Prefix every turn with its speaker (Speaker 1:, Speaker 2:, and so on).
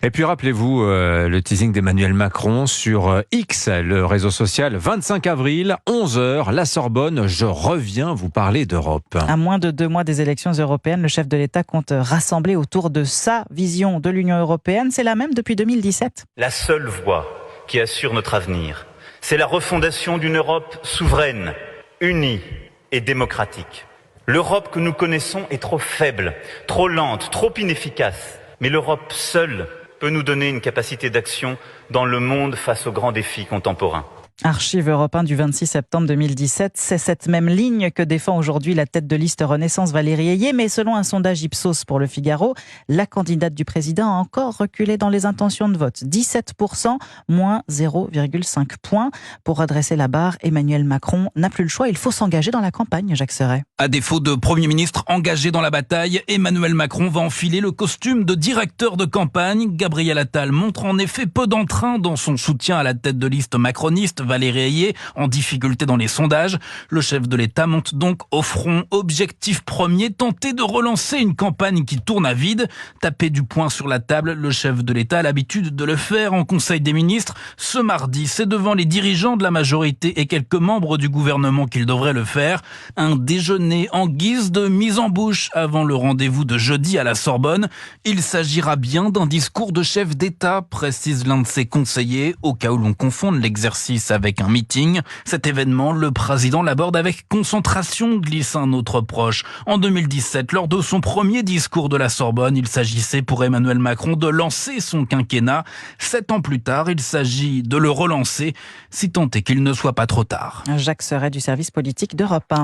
Speaker 1: Et puis rappelez-vous le teasing d'Emmanuel Macron sur X, le réseau social, 25 avril, 11h, la Sorbonne, je reviens vous parler d'Europe.
Speaker 2: À moins de 2 mois des élections européennes, le chef de l'État compte rassembler autour de sa vision de l'Union européenne. C'est la même depuis 2017.
Speaker 3: La seule voie qui assure notre avenir, c'est la refondation d'une Europe souveraine, unie et démocratique. L'Europe que nous connaissons est trop faible, trop lente, trop inefficace. Mais l'Europe seule peut nous donner une capacité d'action dans le monde face aux grands défis contemporains.
Speaker 2: Archive Europe 1 du 26 septembre 2017, c'est cette même ligne que défend aujourd'hui la tête de liste Renaissance Valérie Ayé, mais selon un sondage Ipsos pour Le Figaro, la candidate du président a encore reculé dans les intentions de vote. 17%, moins 0,5 points. Pour redresser la barre, Emmanuel Macron n'a plus le choix, il faut s'engager dans la campagne, Jacques Serret.
Speaker 4: À défaut de Premier ministre engagé dans la bataille, Emmanuel Macron va enfiler le costume de directeur de campagne. Gabriel Attal montre en effet peu d'entrain dans son soutien à la tête de liste macroniste, Valérie Ayé, en difficulté dans les sondages. Le chef de l'État monte donc au front. Objectif premier, tenter de relancer une campagne qui tourne à vide. Taper du poing sur la table, le chef de l'État a l'habitude de le faire en Conseil des ministres. Ce mardi, c'est devant les dirigeants de la majorité et quelques membres du gouvernement qu'il devrait le faire. Un déjeuner en guise de mise en bouche avant le rendez-vous de jeudi à la Sorbonne. Il s'agira bien d'un discours de chef d'État, précise l'un de ses conseillers, au cas où l'on confonde l'exercice avec un meeting. Cet événement, le président l'aborde avec concentration, glisse un autre proche. En 2017, lors de son premier discours de la Sorbonne, il s'agissait pour Emmanuel Macron de lancer son quinquennat. 7 ans plus tard, il s'agit de le relancer, si tant est qu'il ne soit pas trop tard.
Speaker 2: Jacques Serret du service politique d'Europe 1.